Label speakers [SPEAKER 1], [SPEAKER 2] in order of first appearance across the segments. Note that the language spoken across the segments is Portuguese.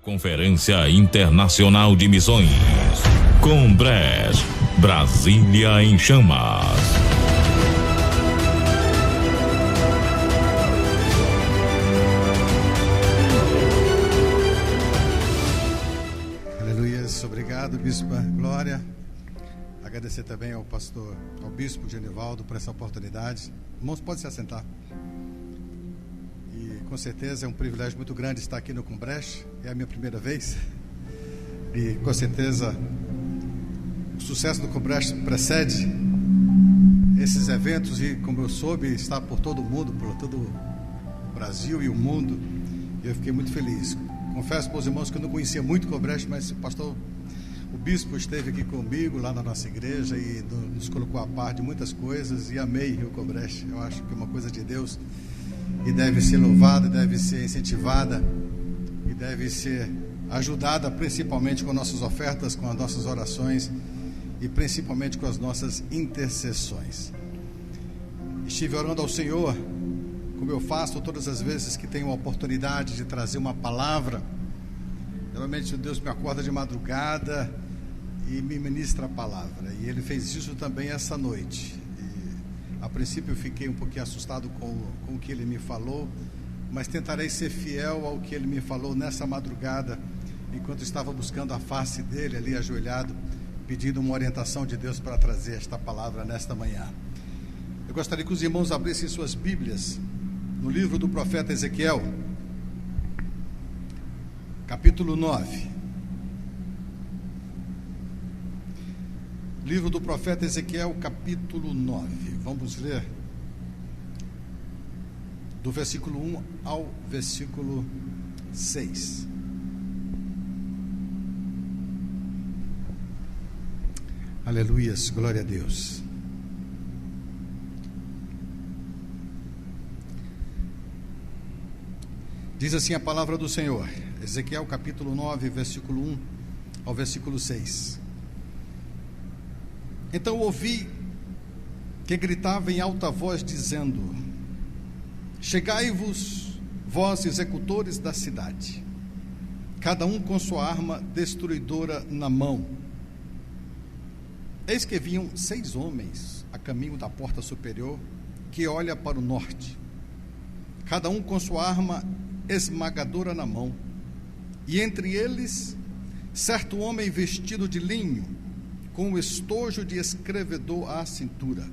[SPEAKER 1] Conferência Internacional de Missões. Combres, Brasília em Chamas.
[SPEAKER 2] Aleluia, obrigado, Bispo Glória. Agradecer também ao pastor, ao Bispo Genivaldo por essa oportunidade. Irmãos, podem se assentar. Com certeza é um privilégio muito grande estar aqui no Combres. É a minha primeira vez. E com certeza o sucesso do Combres precede esses eventos e, como eu soube, está por todo o mundo, por todo o Brasil e o mundo. E eu fiquei muito feliz. Confesso para os irmãos que eu não conhecia muito o Combres, mas o bispo esteve aqui comigo lá na nossa igreja e nos colocou a par de muitas coisas e amei o Combres. Eu acho que é uma coisa de Deus e deve ser louvada, deve ser incentivada e deve ser ajudada principalmente com nossas ofertas, com as nossas orações e principalmente com as nossas intercessões. Estive orando ao Senhor, como eu faço todas as vezes que tenho a oportunidade de trazer uma palavra. Geralmente Deus me acorda de madrugada e me ministra a palavra, e Ele fez isso também essa noite. A princípio eu fiquei um pouquinho assustado com o que ele me falou, mas tentarei ser fiel ao que ele me falou nessa madrugada, enquanto estava buscando a face dele ali ajoelhado, pedindo uma orientação de Deus para trazer esta palavra nesta manhã. Eu gostaria que os irmãos abrissem suas Bíblias no livro do profeta Ezequiel, capítulo 9. Livro do profeta Ezequiel, capítulo 9. Vamos ler do versículo 1 ao versículo 6. Aleluias, glória a Deus. Diz assim a palavra do Senhor, Ezequiel capítulo 9, versículo 1 ao versículo 6. Então ouvi que gritava em alta voz, dizendo: chegai-vos, vós executores da cidade, cada um com sua arma destruidora na mão. Eis que vinham 6 homens a caminho da porta superior, que olha para o norte, cada um com sua arma esmagadora na mão, e entre eles certo homem vestido de linho, com o estojo de escrevedor à cintura.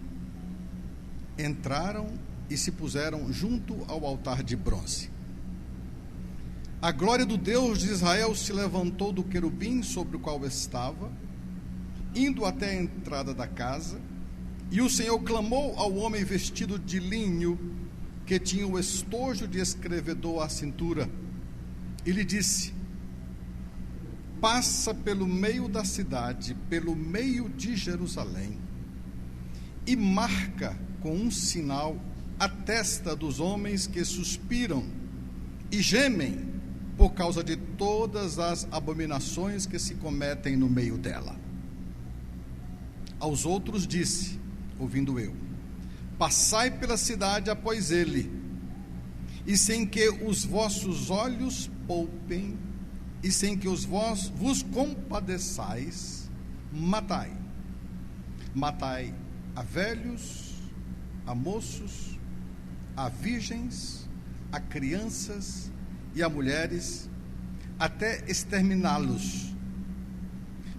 [SPEAKER 2] Entraram e se puseram junto ao altar de bronze. A glória do Deus de Israel se levantou do querubim sobre o qual estava, indo até a entrada da casa, e o Senhor clamou ao homem vestido de linho, que tinha o estojo de escrevedor à cintura, e lhe disse: passa pelo meio da cidade, pelo meio de Jerusalém, e marca com um sinal a testa dos homens que suspiram e gemem por causa de todas as abominações que se cometem no meio dela. Aos outros disse, ouvindo eu: passai pela cidade após ele, e sem que os vossos olhos poupem, e sem que vos compadeçais, matai. Matai a velhos, a moços, a virgens, a crianças e a mulheres, até exterminá-los.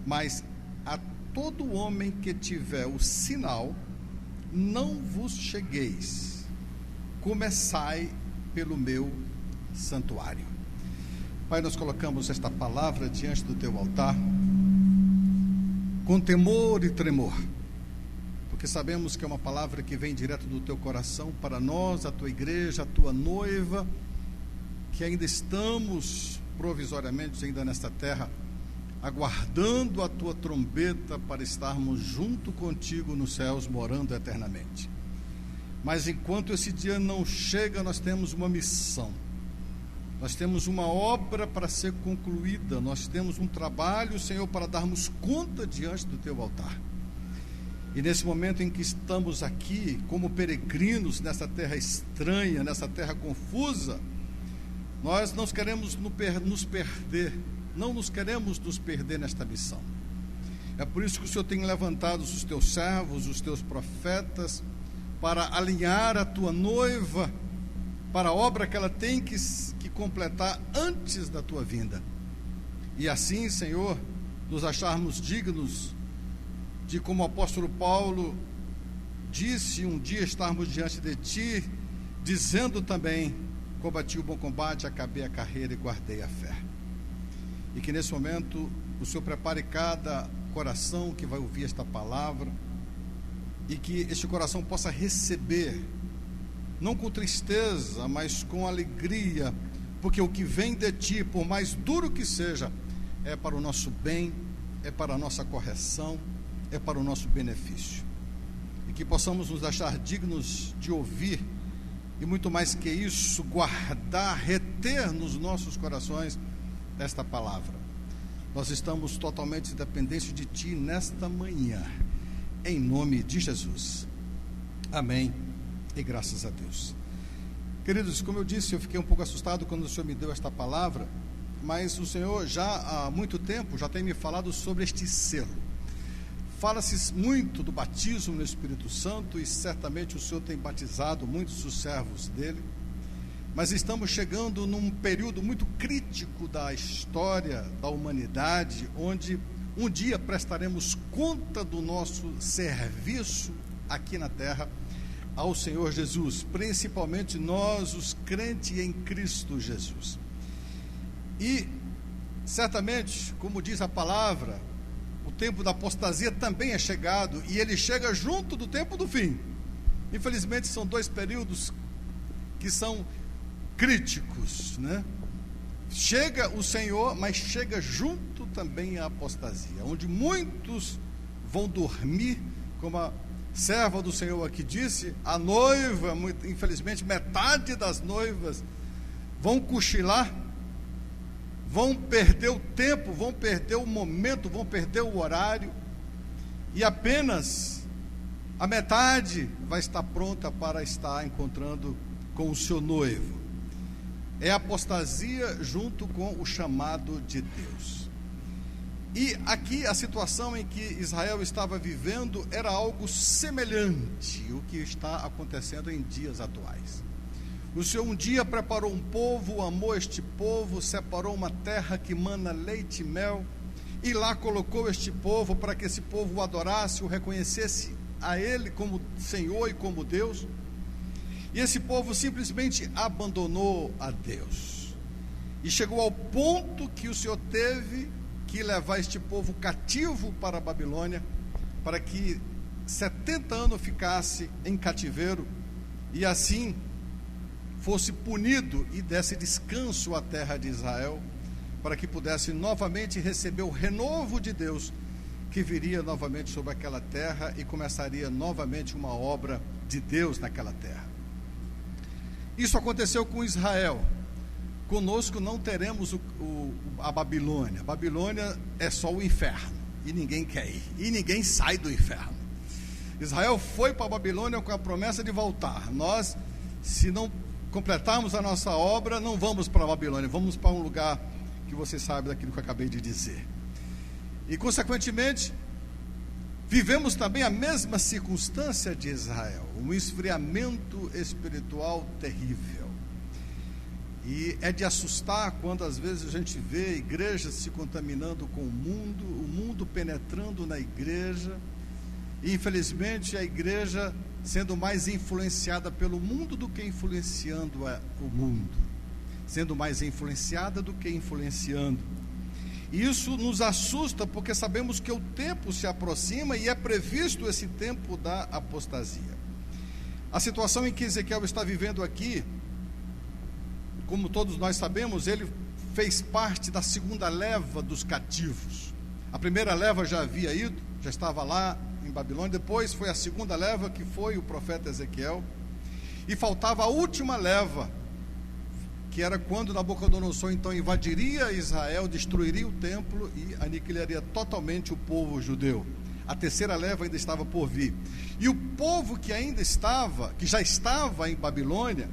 [SPEAKER 2] Mas a todo homem que tiver o sinal, não vos chegueis. Começai pelo meu santuário. Pai, nós colocamos esta palavra diante do teu altar com temor e tremor, porque sabemos que é uma palavra que vem direto do teu coração para nós, a tua igreja, a tua noiva, que ainda estamos provisoriamente ainda nesta terra, aguardando a tua trombeta para estarmos junto contigo nos céus, morando eternamente. Mas enquanto esse dia não chega, nós temos uma missão. Nós temos uma obra para ser concluída, nós temos um trabalho, Senhor, para darmos conta diante do teu altar. E nesse momento em que estamos aqui, como peregrinos nessa terra estranha, nessa terra confusa, Nós não queremos nos perder, não nos queremos nos perder nesta missão. É por isso que o Senhor tem levantado os teus servos, os teus profetas, para alinhar a tua noiva para a obra que ela tem que completar antes da tua vinda. E assim, Senhor, nos acharmos dignos de, como o apóstolo Paulo disse, um dia estarmos diante de Ti, dizendo também: combati o bom combate, acabei a carreira e guardei a fé. E que nesse momento o Senhor prepare cada coração que vai ouvir esta palavra, e que este coração possa receber, não com tristeza, mas com alegria, porque o que vem de Ti, por mais duro que seja, é para o nosso bem, é para a nossa correção, é para o nosso benefício. E que possamos nos achar dignos de ouvir, e muito mais que isso, guardar, reter nos nossos corações esta palavra. Nós estamos totalmente dependentes de Ti nesta manhã, em nome de Jesus. Amém e graças a Deus. Queridos, como eu disse, eu fiquei um pouco assustado quando o Senhor me deu esta palavra, mas o Senhor já há muito tempo já tem me falado sobre este selo. Fala-se muito do batismo no Espírito Santo, e certamente o Senhor tem batizado muitos dos servos dele, mas estamos chegando num período muito crítico da história da humanidade, onde um dia prestaremos conta do nosso serviço aqui na terra ao Senhor Jesus, principalmente nós, os crentes em Cristo Jesus. E certamente, como diz a palavra, o tempo da apostasia também é chegado, e ele chega junto do tempo do fim. Infelizmente são dois períodos que são críticos, né? Chega o Senhor, mas chega junto também a apostasia, onde muitos vão dormir, como a serva do Senhor aqui disse, a noiva, infelizmente metade das noivas vão cochilar, vão perder o tempo, vão perder o momento, vão perder o horário, e apenas a metade vai estar pronta para estar encontrando com o seu noivo. É a apostasia junto com o chamado de Deus. E aqui a situação em que Israel estava vivendo era algo semelhante ao que está acontecendo em dias atuais. O Senhor um dia preparou um povo, amou este povo, separou uma terra que mana leite e mel, e lá colocou este povo para que esse povo o adorasse, o reconhecesse a Ele como Senhor e como Deus. E esse povo simplesmente abandonou a Deus, e chegou ao ponto que o Senhor teve que levar este povo cativo para a Babilônia, para que 70 anos ficasse em cativeiro, e assim fosse punido e desse descanso à terra de Israel, para que pudesse novamente receber o renovo de Deus, que viria novamente sobre aquela terra e começaria novamente uma obra de Deus naquela terra. Isso aconteceu com Israel. Conosco não teremos a Babilônia. A Babilônia é só o inferno, e ninguém quer ir, e ninguém sai do inferno. Israel foi para a Babilônia com a promessa de voltar. Nós, se não completarmos a nossa obra, não vamos para a Babilônia, vamos para um lugar que você sabe daquilo que eu acabei de dizer. E consequentemente, vivemos também a mesma circunstância de Israel, um esfriamento espiritual terrível. E é de assustar quando às vezes a gente vê igrejas se contaminando com o mundo penetrando na igreja, e infelizmente a igreja sendo mais influenciada pelo mundo do que influenciando o mundo, sendo mais influenciada do que influenciando. E isso nos assusta, porque sabemos que o tempo se aproxima, e é previsto esse tempo da apostasia. A situação em que Ezequiel está vivendo aqui, como todos nós sabemos, ele fez parte da segunda leva dos cativos. A primeira leva já havia ido, já estava lá em Babilônia. Depois foi a segunda leva, que foi o profeta Ezequiel, e faltava a última leva, que era quando Nabucodonosor então invadiria Israel, destruiria o templo e aniquilaria totalmente o povo judeu. A terceira leva ainda estava por vir. E o povo que ainda estava, que já estava em Babilônia,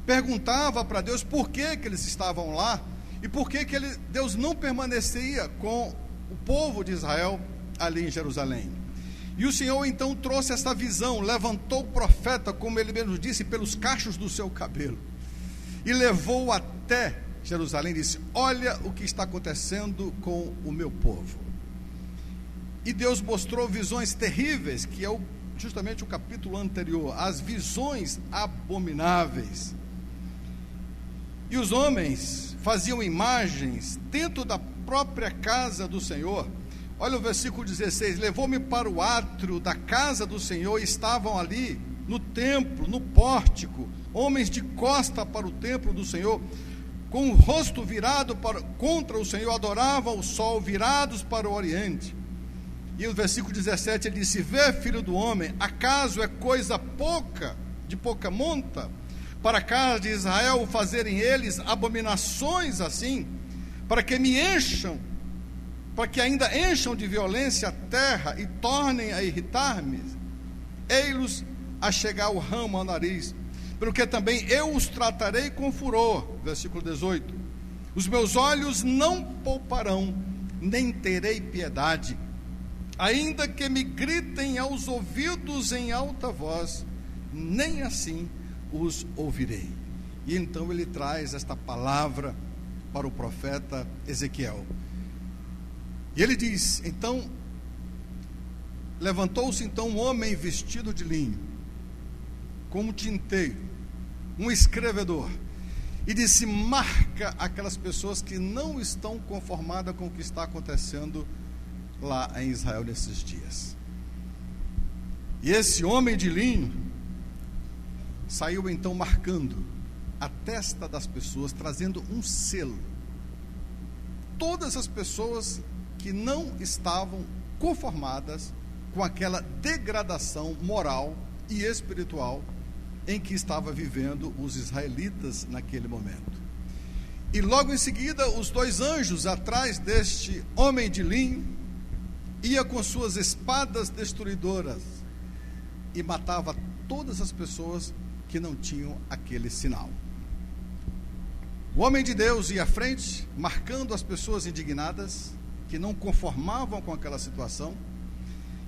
[SPEAKER 2] perguntava para Deus por que eles estavam lá e por que Deus não permanecia com o povo de Israel ali em Jerusalém. E o Senhor então trouxe essa visão, levantou o profeta, como ele mesmo disse, pelos cachos do seu cabelo, e levou até Jerusalém e disse: olha o que está acontecendo com o meu povo. E Deus mostrou visões terríveis, que é justamente o capítulo anterior, as visões abomináveis. E os homens faziam imagens dentro da própria casa do Senhor. Olha o versículo 16: levou-me para o átrio da casa do Senhor, e estavam ali no templo, no pórtico, homens de costa para o templo do Senhor, com o rosto virado contra o Senhor, adoravam o sol, virados para o oriente. E o versículo 17 ele disse: vê, filho do homem, acaso é coisa pouca, de pouca monta, para a casa de Israel fazerem eles abominações assim, para que me encham, para que ainda encham de violência a terra e tornem a irritar-me? Ei-los a chegar o ramo ao nariz, pelo que também eu os tratarei com furor. Versículo 18: os meus olhos não pouparão, nem terei piedade, ainda que me gritem aos ouvidos em alta voz, nem assim os ouvirei. E então ele traz esta palavra para o profeta Ezequiel. E ele diz: então, levantou-se então um homem vestido de linho, com um tinteiro, um escrevedor, e disse: marca aquelas pessoas que não estão conformadas com o que está acontecendo lá em Israel nesses dias. E esse homem de linho saiu então marcando a testa das pessoas, trazendo um selo. Todas as pessoas que não estavam conformadas com aquela degradação moral e espiritual em que estava vivendo os israelitas naquele momento. E logo em seguida, os dois anjos atrás deste homem de linho ia com suas espadas destruidoras e matava todas as pessoas que não tinham aquele sinal. O homem de Deus ia à frente, marcando as pessoas indignadas, que não conformavam com aquela situação,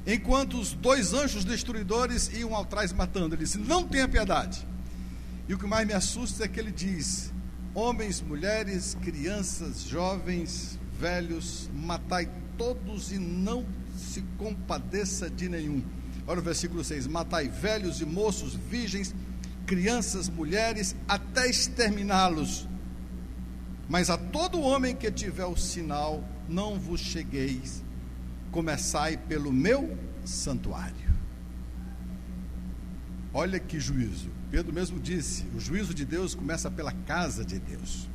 [SPEAKER 2] enquanto os dois anjos destruidores iam atrás matando. Ele disse: não tenha piedade. E o que mais me assusta é que ele diz: homens, mulheres, crianças, jovens, velhos, matai todos e não se compadeça de nenhum. Olha o versículo 6: matai velhos e moços, virgens, crianças, mulheres, até exterminá-los. Mas a todo homem que tiver o sinal, não vos chegueis, começai pelo meu santuário. Olha que juízo. Pedro mesmo disse: o juízo de Deus começa pela casa de Deus.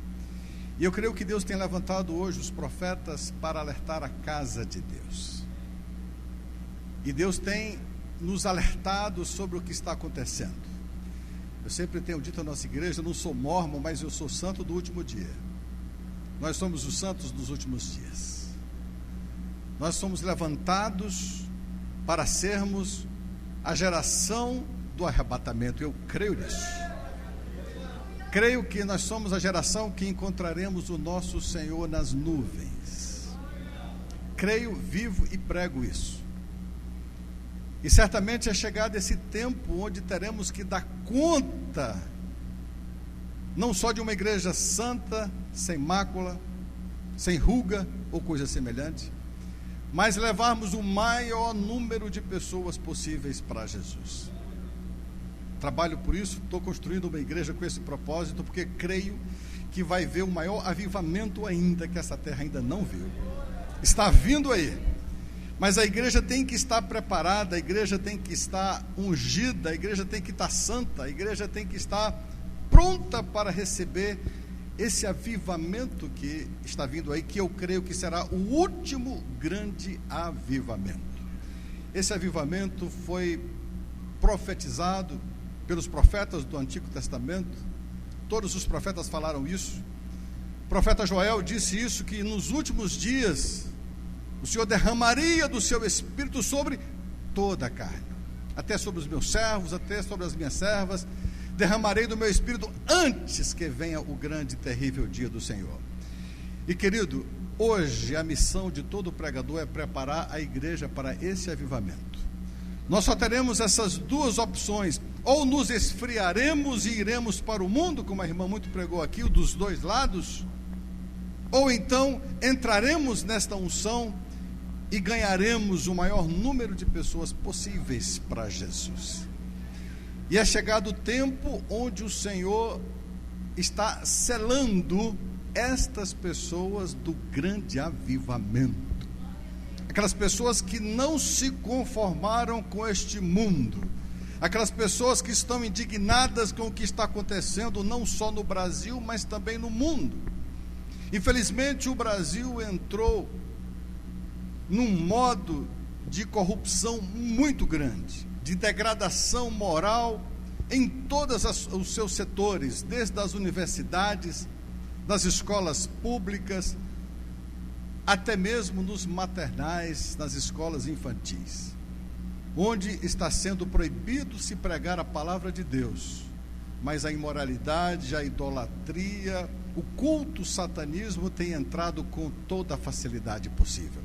[SPEAKER 2] E eu creio que Deus tem levantado hoje os profetas para alertar a casa de Deus. E Deus tem nos alertado sobre o que está acontecendo. Eu sempre tenho dito à nossa igreja: eu não sou mórmon, mas eu sou santo do último dia. Nós somos os santos dos últimos dias. Nós somos levantados para sermos a geração do arrebatamento. Eu creio nisso. Creio que nós somos a geração que encontraremos o nosso Senhor nas nuvens. Creio, vivo e prego isso. E certamente é chegado esse tempo onde teremos que dar conta, não só de uma igreja santa, sem mácula, sem ruga ou coisa semelhante, mas levarmos o maior número de pessoas possíveis para Jesus. Trabalho por isso, estou construindo uma igreja com esse propósito, porque creio que vai ver o maior avivamento ainda que essa terra ainda não viu. Está vindo aí, mas a igreja tem que estar preparada, a igreja tem que estar ungida, a igreja tem que estar santa, a igreja tem que estar pronta para receber esse avivamento que está vindo aí, que eu creio que será o último grande avivamento. Esse avivamento foi profetizado pelos profetas do Antigo Testamento. Todos os profetas falaram isso. O profeta Joel disse isso, que nos últimos dias o Senhor derramaria do seu Espírito sobre toda a carne, até sobre os meus servos, até sobre as minhas servas, derramarei do meu espírito antes que venha o grande e terrível dia do Senhor. E querido, hoje a missão de todo pregador é preparar a igreja para esse avivamento. Nós só teremos essas duas opções: ou nos esfriaremos e iremos para o mundo, como a irmã muito pregou aqui, dos dois lados, ou então entraremos nesta unção e ganharemos o maior número de pessoas possíveis para Jesus. E é chegado o tempo onde o Senhor está selando estas pessoas do grande avivamento. Aquelas pessoas que não se conformaram com este mundo, aquelas pessoas que estão indignadas com o que está acontecendo, não só no Brasil, mas também no mundo. Infelizmente, o Brasil entrou num modo de corrupção muito grande, de degradação moral em todos os seus setores, desde as universidades, nas escolas públicas, até mesmo nos maternais, nas escolas infantis, onde está sendo proibido se pregar a palavra de Deus, mas a imoralidade, a idolatria, o culto, o satanismo tem entrado com toda a facilidade possível.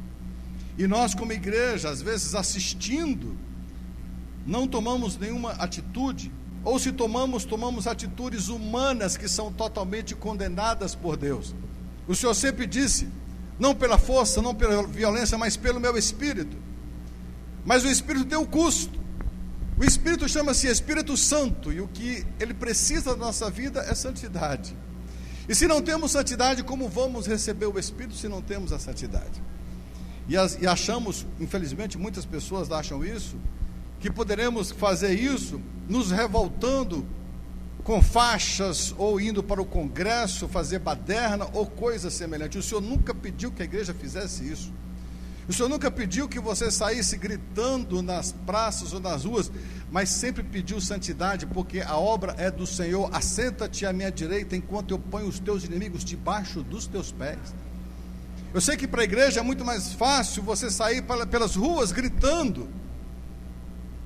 [SPEAKER 2] E nós, como igreja, às vezes assistindo, não tomamos nenhuma atitude, ou se tomamos atitudes humanas que são totalmente condenadas por Deus. O Senhor sempre disse: não pela força, não pela violência, mas pelo meu Espírito. Mas o Espírito tem um custo. O Espírito chama-se Espírito Santo, e o que ele precisa da nossa vida é santidade. E se não temos santidade, como vamos receber o Espírito se não temos a santidade? E achamos, infelizmente muitas pessoas acham isso, que poderemos fazer isso nos revoltando com faixas, ou indo para o congresso fazer baderna, ou coisa semelhante. O Senhor nunca pediu que a igreja fizesse isso. O Senhor nunca pediu que você saísse gritando nas praças ou nas ruas, mas sempre pediu santidade, porque a obra é do Senhor. Assenta-te à minha direita, enquanto eu ponho os teus inimigos debaixo dos teus pés. Eu sei que para a igreja é muito mais fácil você sair pelas ruas gritando,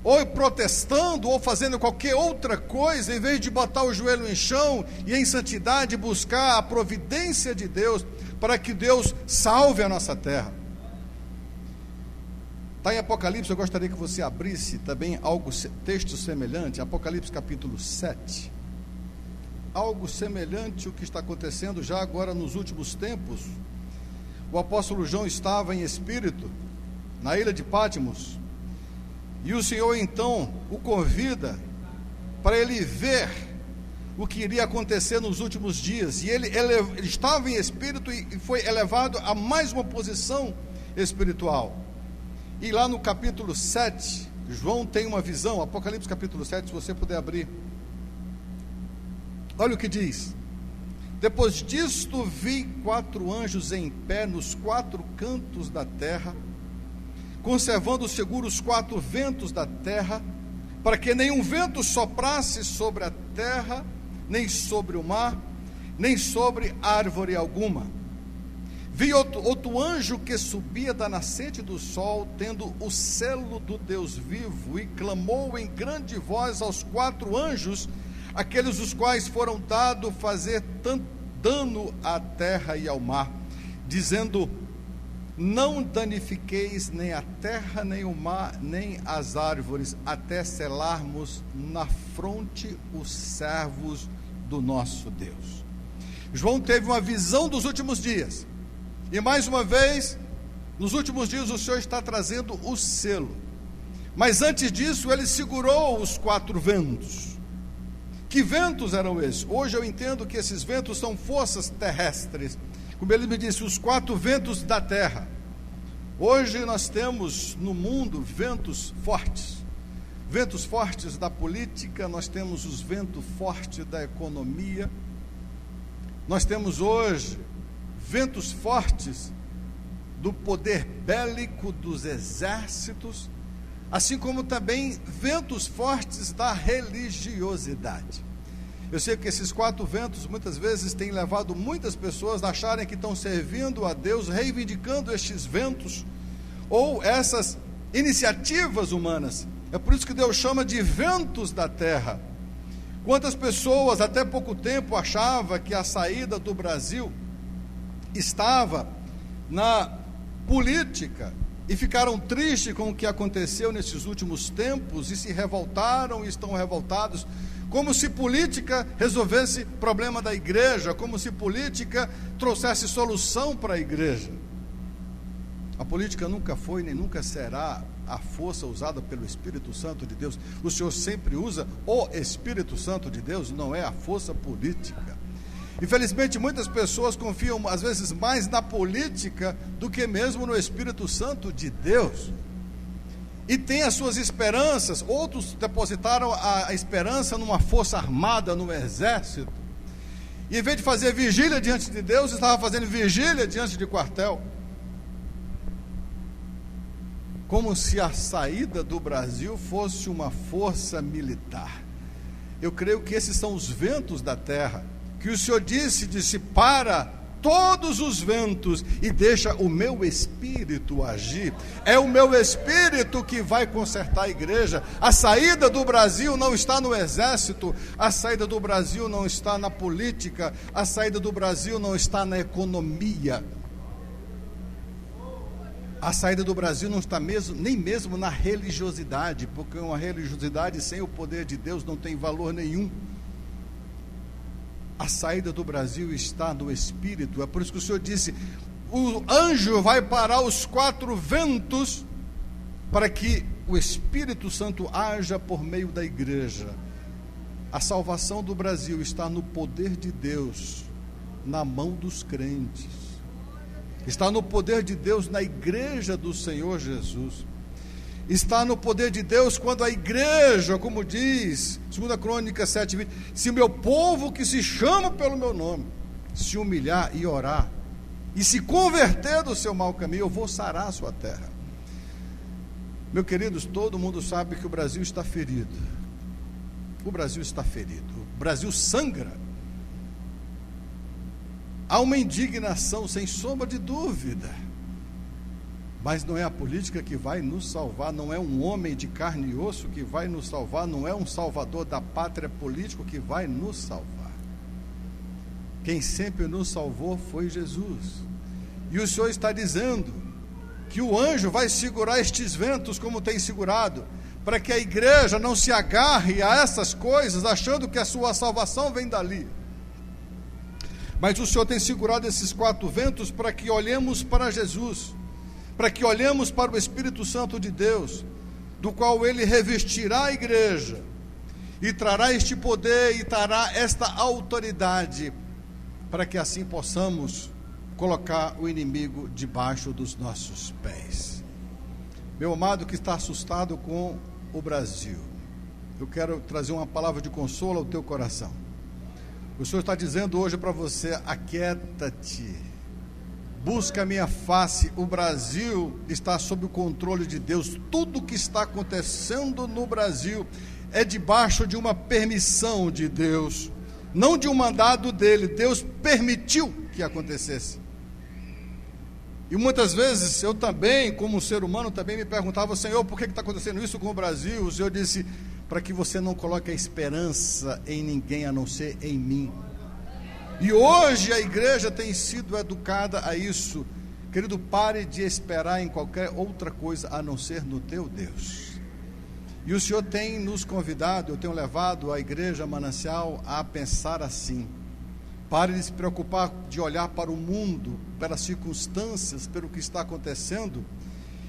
[SPEAKER 2] ou protestando, ou fazendo qualquer outra coisa, em vez de botar o joelho em chão e em santidade buscar a providência de Deus, para que Deus salve a nossa terra. Está em Apocalipse, eu gostaria que você abrisse também texto semelhante, Apocalipse capítulo 7. Algo semelhante ao que está acontecendo já agora nos últimos tempos. O apóstolo João estava em espírito na ilha de Patmos, e o Senhor então o convida para ele ver o que iria acontecer nos últimos dias. E ele estava em espírito e foi elevado a mais uma posição espiritual. E lá no capítulo 7, João tem uma visão, Apocalipse capítulo 7, se você puder abrir. Olha o que diz: depois disto vi 4 anjos em pé nos 4 cantos da terra, conservando seguros os 4 ventos da terra, para que nenhum vento soprasse sobre a terra, nem sobre o mar, nem sobre árvore alguma. Vi outro anjo que subia da nascente do sol, tendo o selo do Deus vivo, e clamou em grande voz aos 4 anjos, aqueles os quais foram dados fazer tanto dano à terra e ao mar, dizendo: não danifiqueis nem a terra, nem o mar, nem as árvores, até selarmos na fronte os servos do nosso Deus. João teve uma visão dos últimos dias, e mais uma vez, nos últimos dias o Senhor está trazendo o selo. Mas antes disso, ele segurou os 4 ventos. Que ventos eram esses? Hoje eu entendo que esses ventos são forças terrestres, como ele me disse, os 4 ventos da terra. Hoje nós temos no mundo ventos fortes da política, nós temos os ventos fortes da economia, nós temos hoje ventos fortes do poder bélico dos exércitos, assim como também ventos fortes da religiosidade. Eu sei que esses 4 ventos muitas vezes têm levado muitas pessoas a acharem que estão servindo a Deus, reivindicando estes ventos ou essas iniciativas humanas. É por isso que Deus chama de ventos da terra, Quantas pessoas até pouco tempo achavam que a saída do Brasil estava na política e ficaram tristes com o que aconteceu nesses últimos tempos e se revoltaram e estão revoltados, como se política resolvesse problema da igreja, como se política trouxesse solução para a igreja. A política nunca foi nem nunca será a força usada pelo Espírito Santo de Deus. O Senhor sempre usa o Espírito Santo de Deus, não é a força política. Infelizmente, muitas pessoas confiam, às vezes, mais na política do que mesmo no Espírito Santo de Deus. E têm as suas esperanças, outros depositaram a esperança numa força armada, no exército. E em vez de fazer vigília diante de Deus, estava fazendo vigília diante de quartel. Como se a saída do Brasil fosse uma força militar. Eu creio que esses são os ventos da terra, que o Senhor disse para todos os ventos e deixa o meu espírito agir. É o meu espírito que vai consertar a igreja. A saída do Brasil não está no exército, a saída do Brasil não está na política, a saída do Brasil não está na economia. A saída do Brasil não está nem mesmo na religiosidade, porque uma religiosidade sem o poder de Deus não tem valor nenhum. A saída do Brasil está no Espírito. É por isso que o Senhor disse: o anjo vai parar os 4 ventos para que o Espírito Santo haja por meio da igreja. A salvação do Brasil está no poder de Deus, na mão dos crentes. Está no poder de Deus na igreja do Senhor Jesus. Está no poder de Deus quando a igreja, como diz 2 Crônicas 7:20, se o meu povo que se chama pelo meu nome se humilhar e orar e se converter do seu mau caminho, eu vou sarar a sua terra. Meus queridos, todo mundo sabe que o Brasil está ferido. O Brasil está ferido. O Brasil sangra. Há uma indignação, sem sombra de dúvida. Mas não é a política que vai nos salvar, não é um homem de carne e osso que vai nos salvar, não é um salvador da pátria político que vai nos salvar. Quem sempre nos salvou foi Jesus. E o Senhor está dizendo que o anjo vai segurar estes ventos como tem segurado, para que a igreja não se agarre a essas coisas, achando que a sua salvação vem dali. Mas o Senhor tem segurado esses 4 ventos para que olhemos para Jesus, para que olhemos para o Espírito Santo de Deus, do qual Ele revestirá a igreja, e trará este poder, e trará esta autoridade, para que assim possamos colocar o inimigo debaixo dos nossos pés. Meu amado que está assustado com o Brasil, eu quero trazer uma palavra de consolo ao teu coração. O Senhor está dizendo hoje para você: aquieta-te, busca a minha face. O Brasil está sob o controle de Deus. Tudo o que está acontecendo no Brasil é debaixo de uma permissão de Deus, não de um mandado dele. Deus permitiu que acontecesse. E muitas vezes eu também, como ser humano, também me perguntava: Senhor, por que está acontecendo isso com o Brasil? O Senhor disse: para que você não coloque a esperança em ninguém a não ser em mim. E hoje a igreja tem sido educada a isso. Querido, pare de esperar em qualquer outra coisa a não ser no teu Deus. E o Senhor tem nos convidado, eu tenho levado a igreja Manancial a pensar assim: pare de se preocupar de olhar para o mundo, pelas circunstâncias, pelo que está acontecendo,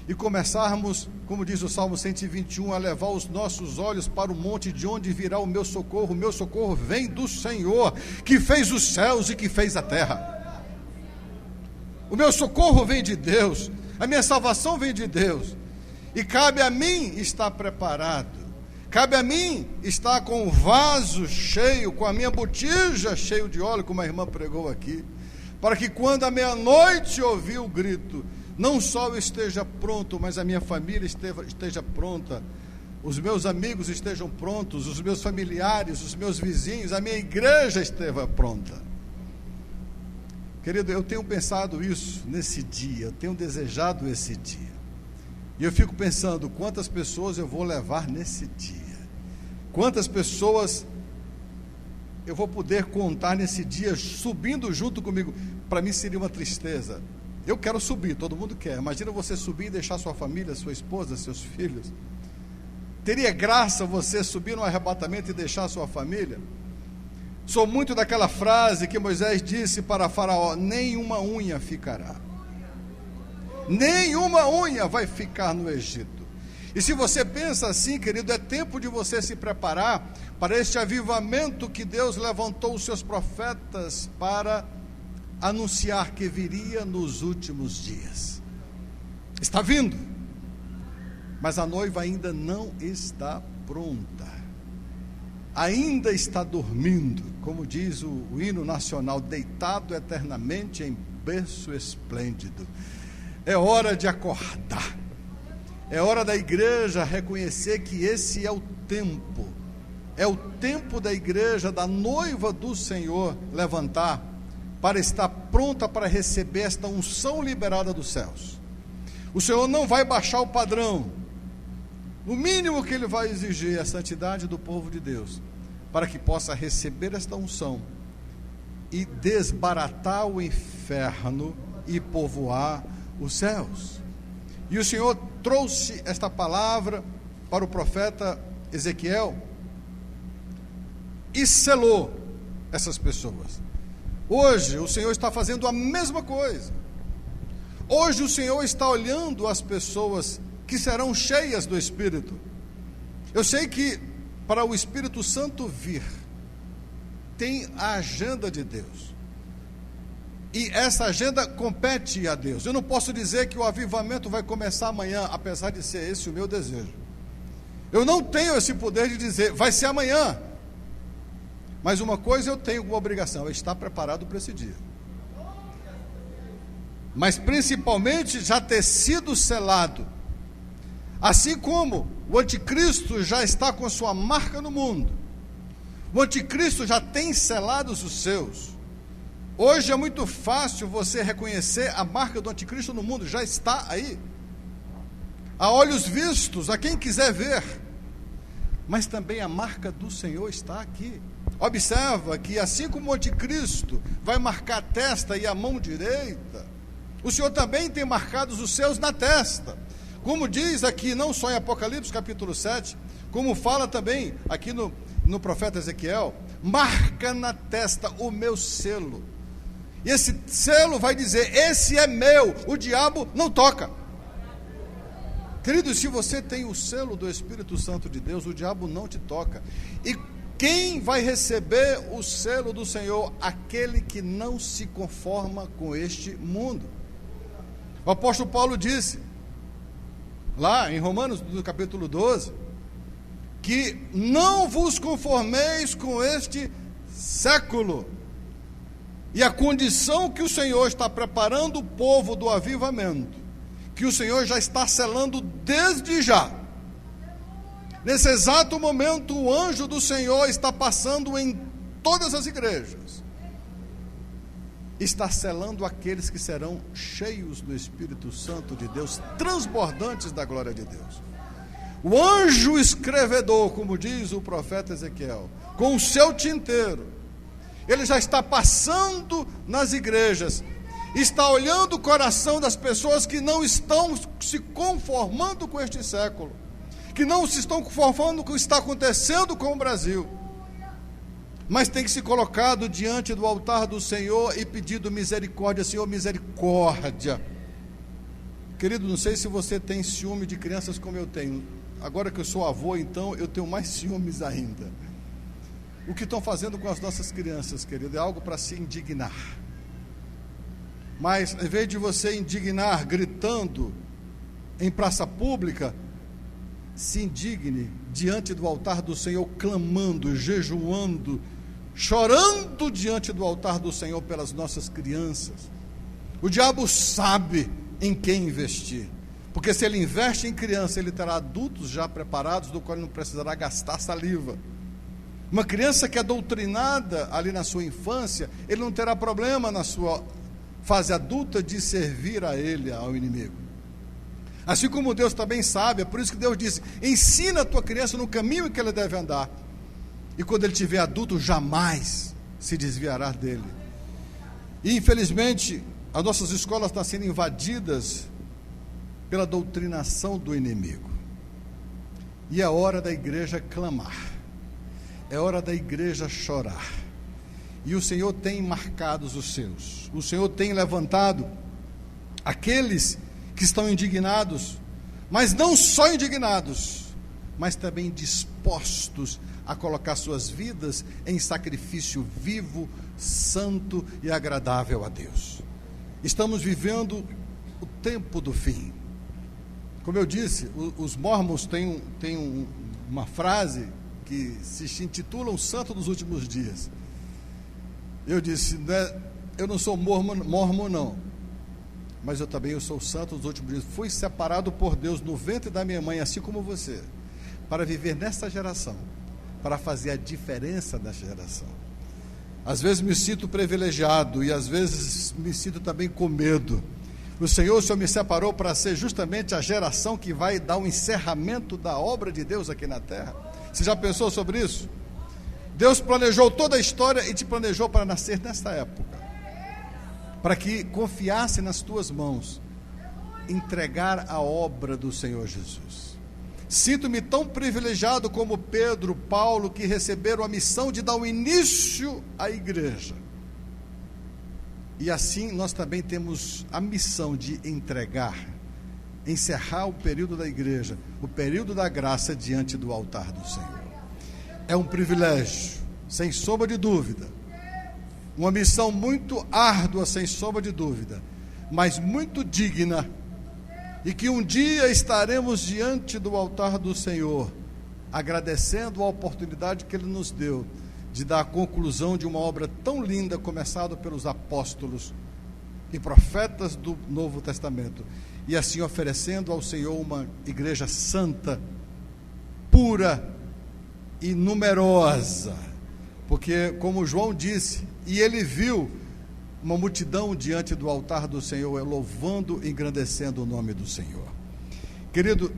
[SPEAKER 2] e começarmos, como diz o Salmo 121, a levar os nossos olhos para o monte de onde virá o meu socorro. O meu socorro vem do Senhor, que fez os céus e que fez a terra. O meu socorro vem de Deus, a minha salvação vem de Deus, e cabe a mim estar preparado, cabe a mim estar com o vaso cheio, com a minha botija cheio de óleo, como a irmã pregou aqui, para que quando à meia-noite ouvir o grito, não só eu esteja pronto, mas a minha família esteja pronta, os meus amigos estejam prontos, os meus familiares, os meus vizinhos, a minha igreja esteja pronta. Querido, eu tenho pensado isso nesse dia, eu tenho desejado esse dia, e eu fico pensando: quantas pessoas eu vou levar nesse dia, quantas pessoas eu vou poder contar nesse dia subindo junto comigo. Para mim seria uma tristeza. Eu quero subir, todo mundo quer. Imagina você subir e deixar sua família, sua esposa, seus filhos. Teria graça você subir no arrebatamento e deixar sua família? Sou muito daquela frase que Moisés disse para Faraó: nenhuma unha ficará. Nenhuma unha vai ficar no Egito. E se você pensa assim, querido, é tempo de você se preparar para este avivamento que Deus levantou os seus profetas para anunciar que viria nos últimos dias. Está vindo, mas a noiva ainda não está pronta, ainda está dormindo, como diz o hino nacional, deitado eternamente em berço esplêndido. É hora de acordar, é hora da igreja reconhecer que esse é o tempo da igreja, da noiva do Senhor, levantar para estar pronta para receber esta unção liberada dos céus. O Senhor não vai baixar o padrão. O mínimo que Ele vai exigir é a santidade do povo de Deus, para que possa receber esta unção e desbaratar o inferno e povoar os céus. E o Senhor trouxe esta palavra para o profeta Ezequiel e selou essas pessoas. Hoje o Senhor está fazendo a mesma coisa. Hoje o Senhor está olhando as pessoas que serão cheias do Espírito. Eu sei que para o Espírito Santo vir, tem a agenda de Deus. E essa agenda compete a Deus. Eu não posso dizer que o avivamento vai começar amanhã, apesar de ser esse o meu desejo. Eu não tenho esse poder de dizer, vai ser amanhã. Mas uma coisa eu tenho como obrigação, é estar preparado para esse dia. Mas principalmente já ter sido selado. Assim como o anticristo já está com sua marca no mundo. O anticristo já tem selados os seus. Hoje é muito fácil você reconhecer a marca do anticristo no mundo, já está aí. A olhos vistos, a quem quiser ver. Mas também a marca do Senhor está aqui. Observa que assim como o anticristo vai marcar a testa e a mão direita, o Senhor também tem marcados os seus na testa. Como diz aqui, não só em Apocalipse capítulo 7, como fala também aqui no profeta Ezequiel, marca na testa o meu selo. E esse selo vai dizer, esse é meu, o diabo não toca. Querido, se você tem o selo do Espírito Santo de Deus, o diabo não te toca. E quem vai receber o selo do Senhor? Aquele que não se conforma com este mundo. O apóstolo Paulo disse, lá em Romanos, no capítulo 12, que não vos conformeis com este século. E a condição que o Senhor está preparando o povo do avivamento, que o Senhor já está selando desde já. Nesse exato momento, o anjo do Senhor está passando em todas as igrejas. Está selando aqueles que serão cheios do Espírito Santo de Deus, transbordantes da glória de Deus. O anjo escrevedor, como diz o profeta Ezequiel, com o seu tinteiro, ele já está passando nas igrejas, está olhando o coração das pessoas que não estão se conformando com este século, que não se estão conformando com o que está acontecendo com o Brasil, mas tem que se colocado diante do altar do Senhor e pedido misericórdia. Senhor, misericórdia. Querido, não sei se você tem ciúme de crianças como eu tenho. Agora que eu sou avô, então eu tenho mais ciúmes ainda. O que estão fazendo com as nossas crianças, querido, é algo para se indignar. Mas em vez de você indignar gritando em praça pública, se indigne diante do altar do Senhor, clamando, jejuando, chorando diante do altar do Senhor pelas nossas crianças. O diabo sabe em quem investir, porque se ele investe em criança, ele terá adultos já preparados, do qual ele não precisará gastar saliva. Uma criança que é doutrinada ali na sua infância, ele não terá problema na sua fase adulta de servir a ele, ao inimigo. Assim como Deus também sabe, é por isso que Deus disse, ensina a tua criança no caminho em que ela deve andar, e quando ele tiver adulto, jamais se desviará dele. E infelizmente, as nossas escolas estão sendo invadidas pela doutrinação do inimigo. E é hora da igreja clamar, é hora da igreja chorar. E o Senhor tem marcado os seus, o Senhor tem levantado aqueles que estão indignados, mas não só indignados, mas também dispostos a colocar suas vidas em sacrifício vivo, santo e agradável a Deus. Estamos vivendo o tempo do fim. Como eu disse, os mormons têm uma frase que se intitula o Santo dos Últimos Dias. Eu disse, né, eu não sou mormon não, mas eu sou o santo dos últimos dias. Fui separado por Deus no ventre da minha mãe, assim como você, para viver nesta geração, para fazer a diferença nesta geração. Às vezes me sinto privilegiado e às vezes me sinto também com medo. O Senhor me separou para ser justamente a geração que vai dar o encerramento da obra de Deus aqui na terra. Você já pensou sobre isso? Deus planejou toda a história e te planejou para nascer nesta época, para que confiasse nas tuas mãos, entregar a obra do Senhor Jesus. Sinto-me tão privilegiado como Pedro, Paulo, que receberam a missão de dar o início à igreja. E assim nós também temos a missão de entregar, encerrar o período da igreja, o período da graça diante do altar do Senhor. É um privilégio, sem sombra de dúvida, uma missão muito árdua, sem sombra de dúvida, mas muito digna, e que um dia estaremos diante do altar do Senhor, agradecendo a oportunidade que Ele nos deu, de dar a conclusão de uma obra tão linda, começada pelos apóstolos e profetas do Novo Testamento, e assim oferecendo ao Senhor uma igreja santa, pura e numerosa, porque como João disse, e ele viu uma multidão diante do altar do Senhor, louvando e engrandecendo o nome do Senhor. Querido,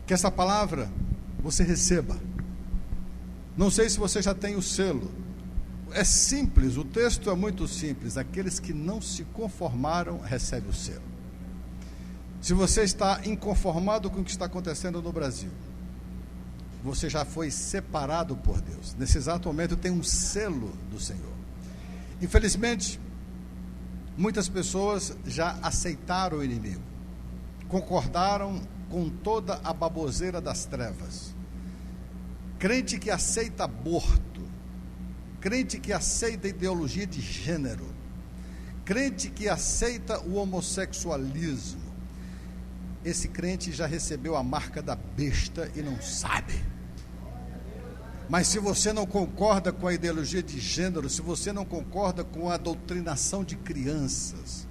[SPEAKER 2] que essa palavra você receba. Não sei se você já tem o selo. É simples, o texto é muito simples. Aqueles que não se conformaram recebem o selo. Se você está inconformado com o que está acontecendo no Brasil, você já foi separado por Deus. Nesse exato momento tem um selo do Senhor. Infelizmente, muitas pessoas já aceitaram o inimigo, concordaram com toda a baboseira das trevas. Crente que aceita aborto, crente que aceita ideologia de gênero, crente que aceita o homossexualismo, esse crente já recebeu a marca da besta e não sabe. Mas se você não concorda com a ideologia de gênero, se você não concorda com a doutrinação de crianças,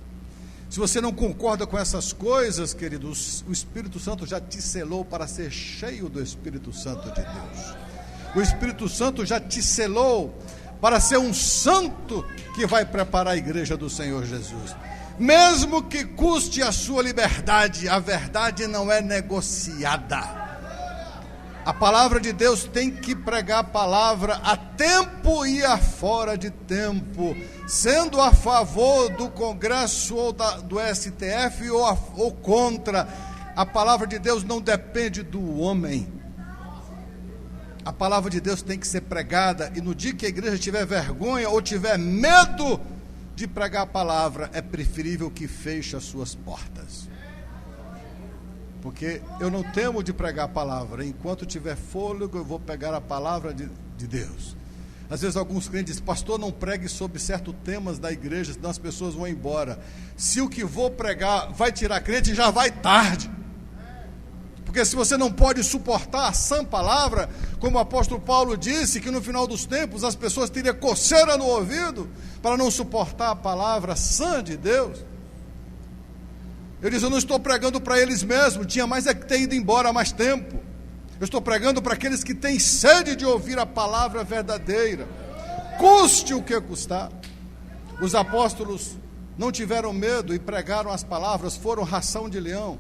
[SPEAKER 2] se você não concorda com essas coisas, queridos, o Espírito Santo já te selou para ser cheio do Espírito Santo de Deus. O Espírito Santo já te selou para ser um santo que vai preparar a igreja do Senhor Jesus. Mesmo que custe a sua liberdade, a verdade não é negociada. A palavra de Deus tem que pregar a palavra a tempo e a fora de tempo, sendo a favor do Congresso ou do STF ou contra. A palavra de Deus não depende do homem. A palavra de Deus tem que ser pregada, e no dia que a igreja tiver vergonha ou tiver medo de pregar a palavra, é preferível que feche as suas portas. Porque eu não temo de pregar a palavra. Enquanto tiver fôlego, eu vou pegar a palavra de Deus. Às vezes alguns crentes dizem: pastor, não pregue sobre certos temas da igreja, senão as pessoas vão embora. Se o que vou pregar vai tirar crente, já vai tarde. Porque se você não pode suportar a sã palavra, como o apóstolo Paulo disse, que no final dos tempos as pessoas teriam coceira no ouvido, para não suportar a palavra sã de Deus. Eu disse: eu não estou pregando para eles mesmos, tinha mais é que ter ido embora há mais tempo. Eu estou pregando para aqueles que têm sede de ouvir a palavra verdadeira, custe o que custar. Os apóstolos não tiveram medo e pregaram as palavras, foram ração de leão,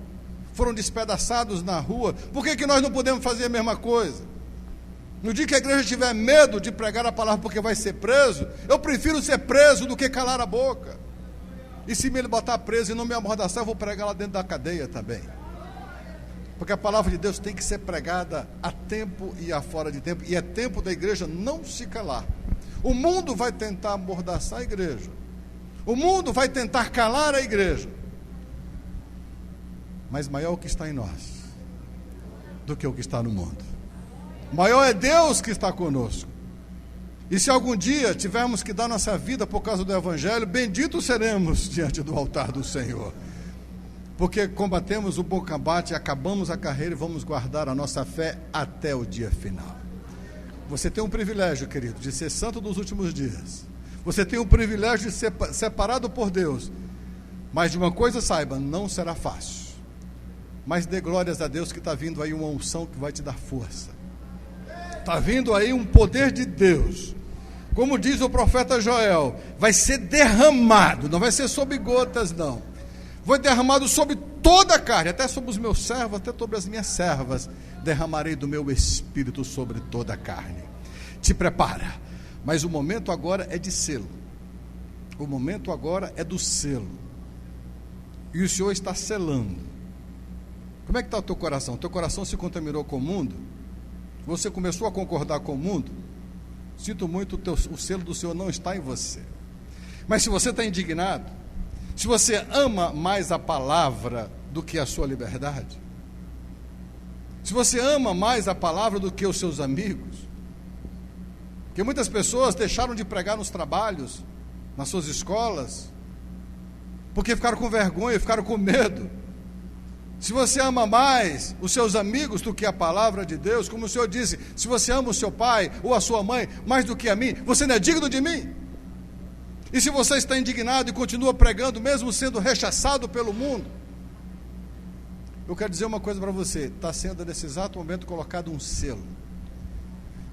[SPEAKER 2] foram despedaçados na rua. Por que nós não podemos fazer a mesma coisa? No dia que a igreja tiver medo de pregar a palavra porque vai ser preso, eu prefiro ser preso do que calar a boca. E se me botar preso e não me amordaçar, eu vou pregar lá dentro da cadeia também. Porque a palavra de Deus tem que ser pregada a tempo e a fora de tempo. E é tempo da igreja não se calar. O mundo vai tentar amordaçar a igreja. O mundo vai tentar calar a igreja. Mas maior é o que está em nós do que o que está no mundo. Maior é Deus que está conosco. E se algum dia tivermos que dar nossa vida por causa do Evangelho, benditos seremos diante do altar do Senhor. Porque combatemos o bom combate, acabamos a carreira e vamos guardar a nossa fé até o dia final. Você tem um privilégio, querido, de ser santo dos últimos dias. Você tem um privilégio de ser separado por Deus. Mas de uma coisa saiba, não será fácil. Mas dê glórias a Deus que está vindo aí uma unção que vai te dar força. Está vindo aí um poder de Deus. Como diz o profeta Joel, vai ser derramado, não vai ser sobre gotas não. Foi derramado sobre toda a carne, até sobre os meus servos, até sobre as minhas servas. Derramarei do meu espírito sobre toda a carne. Te prepara. Mas o momento agora é de selo. O momento agora é do selo. E o Senhor está selando. Como é que está o teu coração? O teu coração se contaminou com o mundo? Você começou a concordar com o mundo? Sinto muito, o selo do Senhor não está em você. Mas se você está indignado, se você ama mais a palavra do que a sua liberdade, se você ama mais a palavra do que os seus amigos, porque muitas pessoas deixaram de pregar nos trabalhos, nas suas escolas, porque ficaram com vergonha, ficaram com medo. Se você ama mais os seus amigos do que a palavra de Deus, como o Senhor disse, se você ama o seu pai ou a sua mãe mais do que a mim, você não é digno de mim. E se você está indignado e continua pregando, mesmo sendo rechaçado pelo mundo, eu quero dizer uma coisa para você, está sendo nesse exato momento colocado um selo.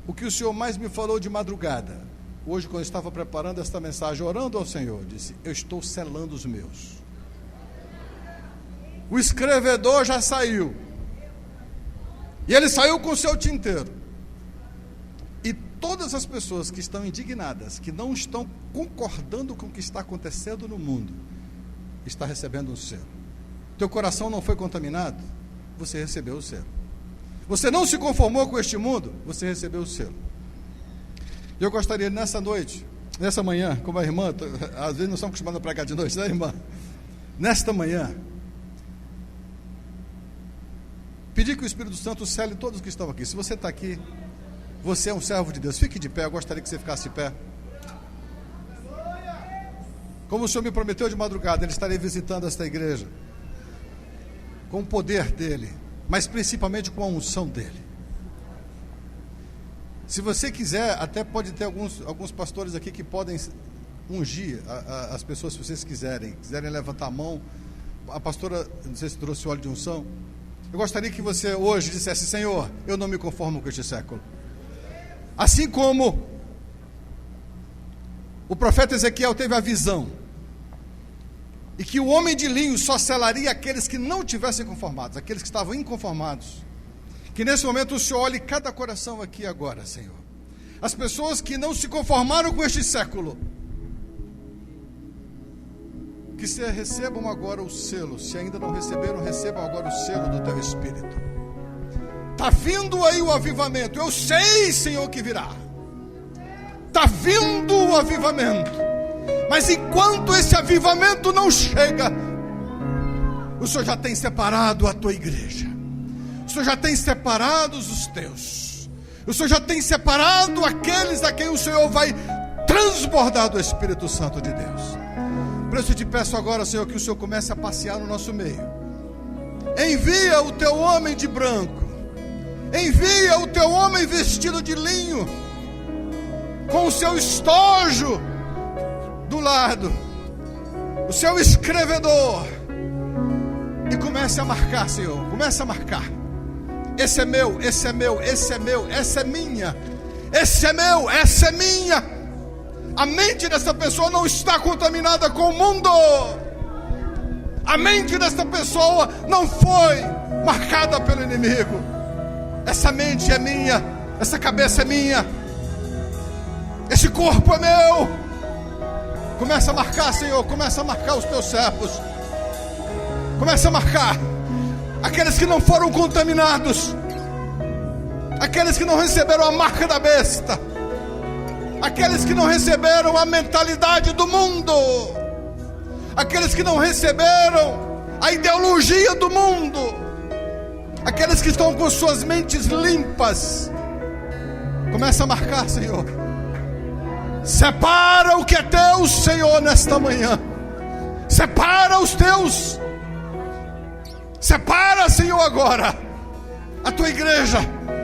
[SPEAKER 2] O que o Senhor mais me falou de madrugada, hoje quando eu estava preparando esta mensagem, orando ao Senhor, disse, eu estou selando os meus. O escrevedor já saiu. E ele saiu com o seu tinteiro. E todas as pessoas que estão indignadas, que não estão concordando com o que está acontecendo no mundo, está recebendo um selo. Teu coração não foi contaminado? Você recebeu o selo. Você não se conformou com este mundo? Você recebeu o selo. Eu gostaria nessa noite, nessa manhã, como a irmã, às vezes não estamos acostumados a pregar de noite, né, irmã? Nesta manhã, pedir que o Espírito Santo cele todos que estão aqui. Se você está aqui, você é um servo de Deus, fique de pé, eu gostaria que você ficasse de pé. Como o Senhor me prometeu de madrugada, Ele estaria visitando esta igreja, com o poder dEle, mas principalmente com a unção dEle. Se você quiser, até pode ter alguns pastores aqui que podem ungir as pessoas, se vocês quiserem levantar a mão. A pastora, não sei se trouxe óleo de unção. Eu gostaria que você hoje dissesse, Senhor, eu não me conformo com este século. Assim como o profeta Ezequiel teve a visão, e que o homem de linho só selaria aqueles que não tivessem conformados, aqueles que estavam inconformados. Que nesse momento o Senhor olhe cada coração aqui agora, Senhor. As pessoas que não se conformaram com este século, que se recebam agora o selo. Se ainda não receberam, recebam agora o selo do teu Espírito. Está vindo aí o avivamento. Eu sei, Senhor, que virá. Está vindo o avivamento. Mas enquanto esse avivamento não chega, o Senhor já tem separado a tua igreja. O Senhor já tem separado os teus. O Senhor já tem separado aqueles a quem o Senhor vai transbordar do Espírito Santo de Deus. Por isso eu te peço agora, Senhor, que o Senhor comece a passear no nosso meio. Envia o teu homem de branco. Envia o teu homem vestido de linho, com o seu estojo do lado, o seu escrevedor. E comece a marcar, Senhor. Comece a marcar. Esse é meu, esse é meu, esse é meu, essa é minha. Esse é meu, essa é minha. A mente dessa pessoa não está contaminada com o mundo. A mente dessa pessoa não foi marcada pelo inimigo. Essa mente é minha, essa cabeça é minha, esse corpo é meu. Começa a marcar, Senhor, começa a marcar os teus servos. Começa a marcar aqueles que não foram contaminados, aqueles que não receberam a marca da besta, aqueles que não receberam a mentalidade do mundo, aqueles que não receberam a ideologia do mundo, aqueles que estão com suas mentes limpas. Começa a marcar, Senhor. Separa o que é teu, Senhor, nesta manhã. Separa os teus. Separa, Senhor, agora a tua igreja.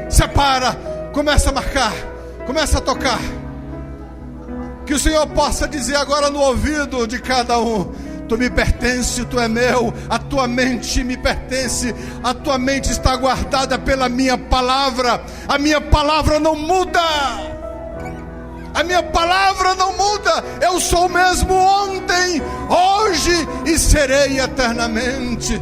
[SPEAKER 2] Separa, começa a marcar, começa a tocar. Que o Senhor possa dizer agora no ouvido de cada um: tu me pertence, tu é meu. A tua mente me pertence. A tua mente está guardada pela minha palavra. A minha palavra não muda. A minha palavra não muda. Eu sou o mesmo ontem, hoje e serei eternamente.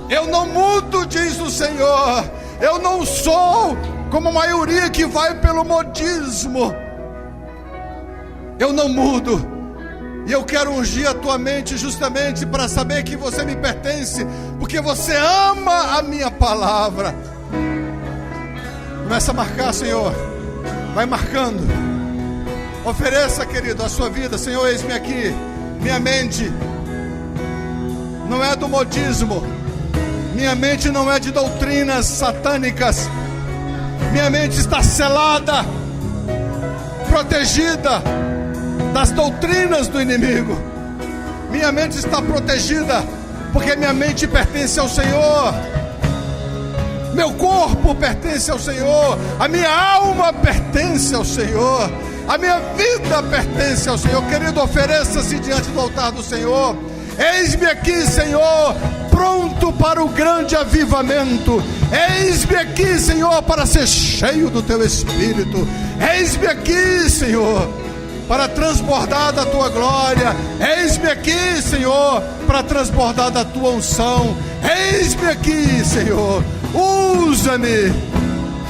[SPEAKER 2] Eu não mudo, diz o Senhor. Eu não sou como a maioria que vai pelo modismo. Eu não mudo. E eu quero ungir a tua mente justamente para saber que você me pertence, porque você ama a minha palavra. Começa a marcar, Senhor. Vai marcando. Ofereça, querido, a sua vida. Senhor, eis-me aqui. Minha mente não é do modismo. Minha mente não é de doutrinas satânicas. Minha mente está selada, protegida das doutrinas do inimigo. Minha mente está protegida porque minha mente pertence ao Senhor. Meu corpo pertence ao Senhor. A minha alma pertence ao Senhor. A minha vida pertence ao Senhor. Querido, ofereça-se diante do altar do Senhor. Eis-me aqui, Senhor, pronto para o grande avivamento. Eis-me aqui, Senhor, para ser cheio do teu Espírito. Eis-me aqui, Senhor, para transbordar da tua glória. Eis-me aqui, Senhor, para transbordar da tua unção. Eis-me aqui, Senhor, usa-me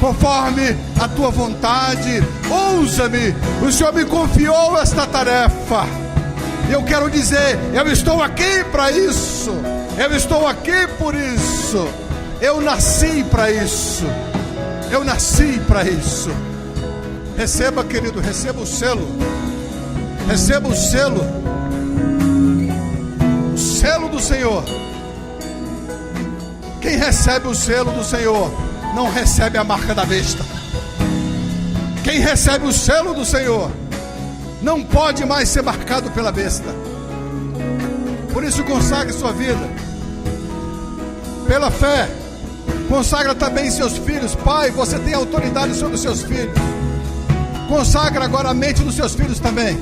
[SPEAKER 2] conforme a tua vontade. Usa-me. O Senhor me confiou esta tarefa. Eu quero dizer, eu estou aqui para isso. Eu estou aqui por isso. Eu nasci para isso. Eu nasci para isso. Receba, querido, receba o selo. Receba o selo. O selo do Senhor. Quem recebe o selo do Senhor não recebe a marca da besta. Quem recebe o selo do Senhor não pode mais ser marcado pela besta. Por isso consagre sua vida pela fé. Consagra também seus filhos. Pai, você tem autoridade sobre os seus filhos. Consagra agora a mente dos seus filhos também.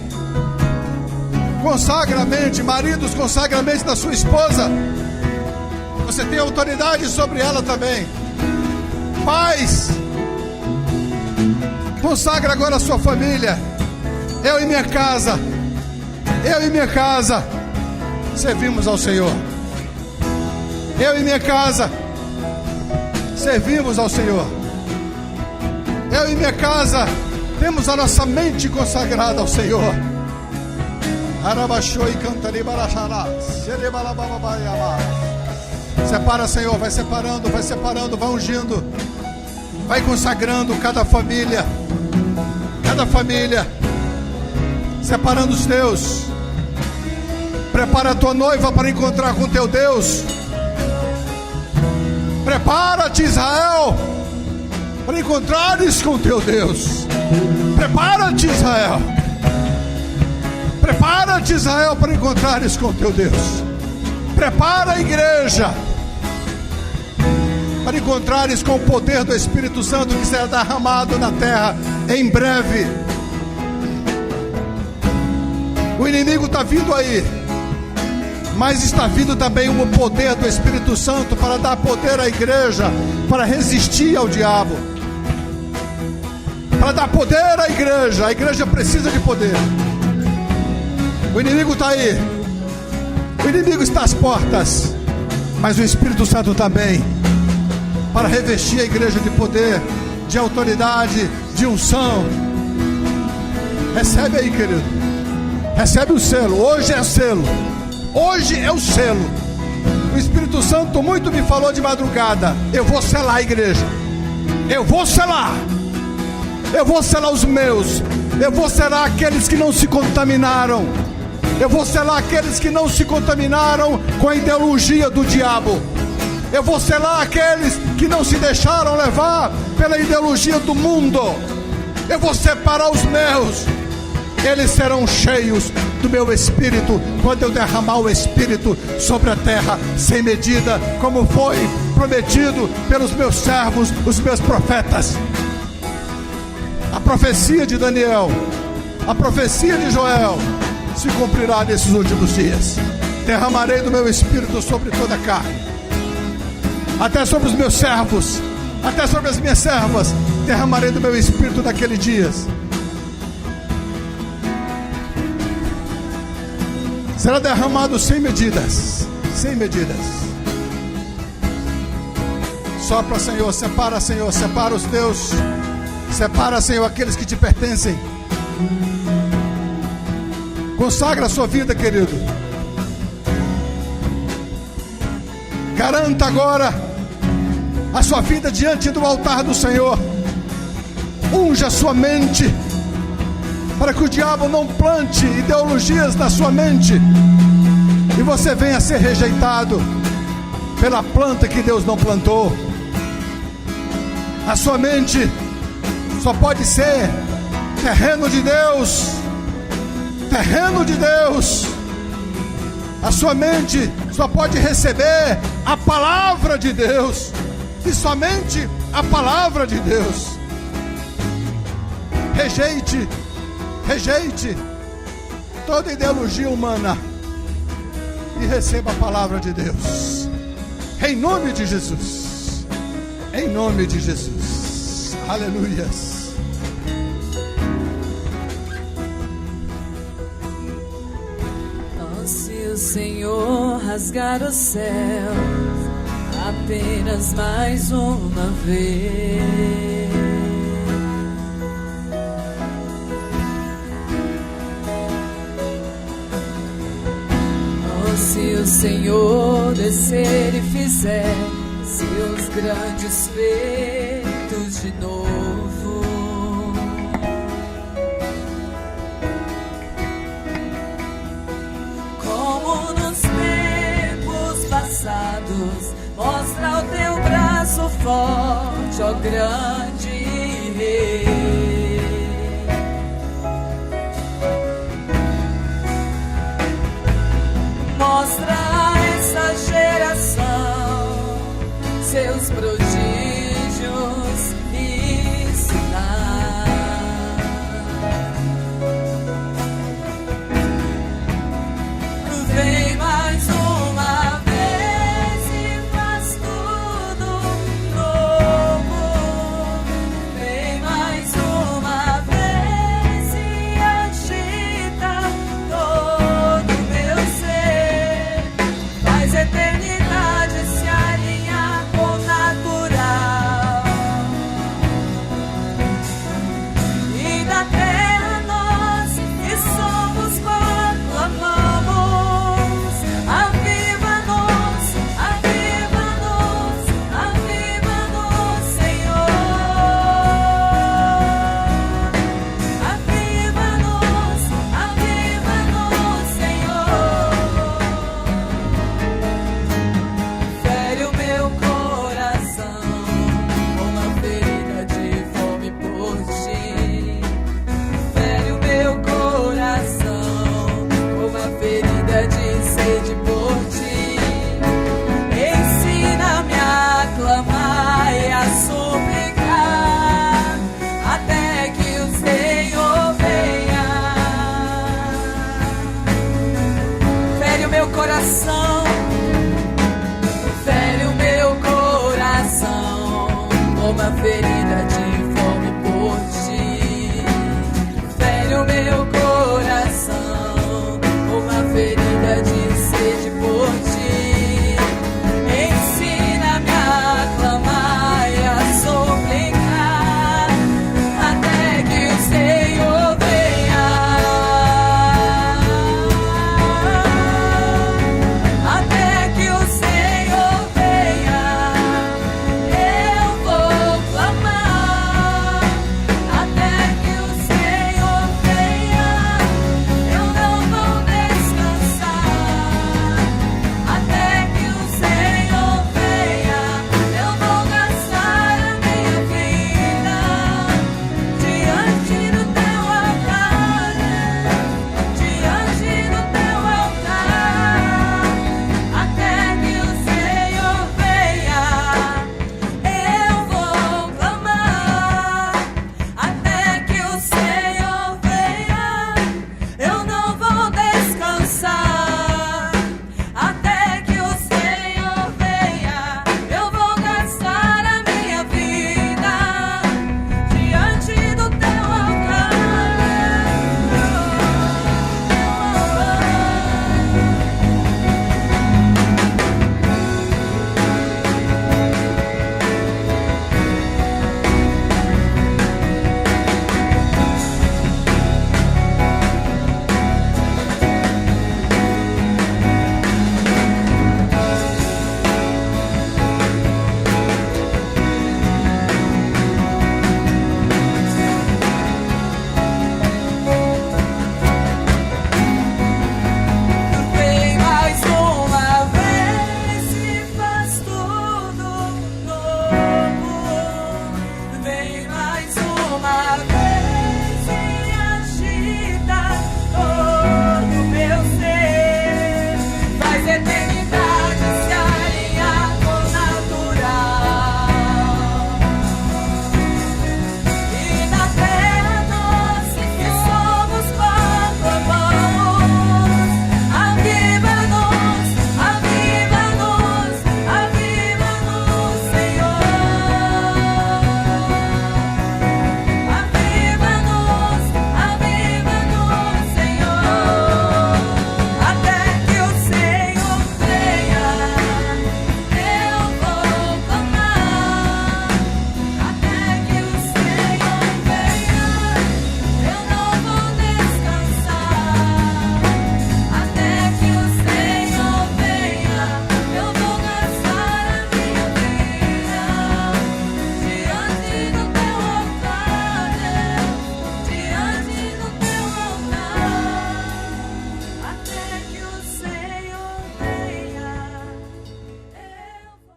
[SPEAKER 2] Consagra a mente, maridos, consagra a mente da sua esposa. Você tem autoridade sobre ela também. Pais, consagra agora a sua família. Eu e minha casa, servimos ao Senhor. Eu e minha casa, servimos ao Senhor. Eu e minha casa, temos a nossa mente consagrada ao Senhor. Separa, Senhor, vai separando, vai ungindo, vai consagrando cada família, separando os teus. Prepara a tua noiva para encontrar com teu Deus. Prepara-te, Israel, para encontrares com teu Deus. Prepara-te, Israel. Prepara-te, Israel, para encontrares com teu Deus. Prepara a igreja para encontrares com o poder do Espírito Santo que será derramado na terra em breve. O inimigo está vindo aí, mas está vindo também o poder do Espírito Santo para dar poder à igreja, para resistir ao diabo, para dar poder à igreja. A igreja precisa de poder. O inimigo está aí, o inimigo está às portas, mas o Espírito Santo também, para revestir a igreja de poder, de autoridade, de unção. Recebe aí, querido. Recebe o selo. Hoje é o selo. Hoje é o selo. O Espírito Santo muito me falou de madrugada. Eu vou selar a igreja. Eu vou selar. Eu vou selar os meus. Eu vou selar aqueles que não se contaminaram. Eu vou selar aqueles que não se contaminaram com a ideologia do diabo. Eu vou selar aqueles que não se deixaram levar pela ideologia do mundo. Eu vou separar os meus. Eles serão cheios do meu Espírito quando eu derramar o Espírito sobre a terra sem medida, como foi prometido pelos meus servos, os meus profetas. A profecia de Daniel, a profecia de Joel se cumprirá nesses últimos dias. Derramarei do meu Espírito sobre toda a carne, até sobre os meus servos, até sobre as minhas servas. Derramarei do meu Espírito naqueles dias. Será derramado sem medidas. Sem medidas. Sopra, Senhor, separa os teus. Separa, Senhor, aqueles que te pertencem. Consagra a sua vida, querido. Garanta agora a sua vida diante do altar do Senhor. Unja a sua mente, para que o diabo não plante ideologias na sua mente e você venha a ser rejeitado pela planta que Deus não plantou. A sua mente só pode ser terreno de Deus. Terreno de Deus. A sua mente só pode receber a palavra de Deus, e somente a palavra de Deus. Rejeite toda ideologia humana e receba a palavra de Deus, em nome de Jesus. Em nome de Jesus. Aleluias.
[SPEAKER 3] Se o Senhor rasgar o céu apenas mais uma vez, se o Senhor descer e fizer seus grandes feitos de novo, como nos tempos passados, mostra o teu braço forte, ó grande Rei. Mostra a essa geração seus prodígios e sinais. Vem mais uma vez e faz tudo novo. Vem mais uma vez e agita todo meu ser. Faz a eternidade se alinhar com o natural, e da terra nós que somos proclamamos. Aviva-nos, aviva-nos, aviva-nos, Senhor. Aviva-nos, aviva-nos, Senhor. Fere o meu coração com uma ferida de fome por ti. Fere o meu coração com uma ferida de sede por ti. Ensina-me a clamar e a suplicar até que o Senhor venha. Fere o meu coração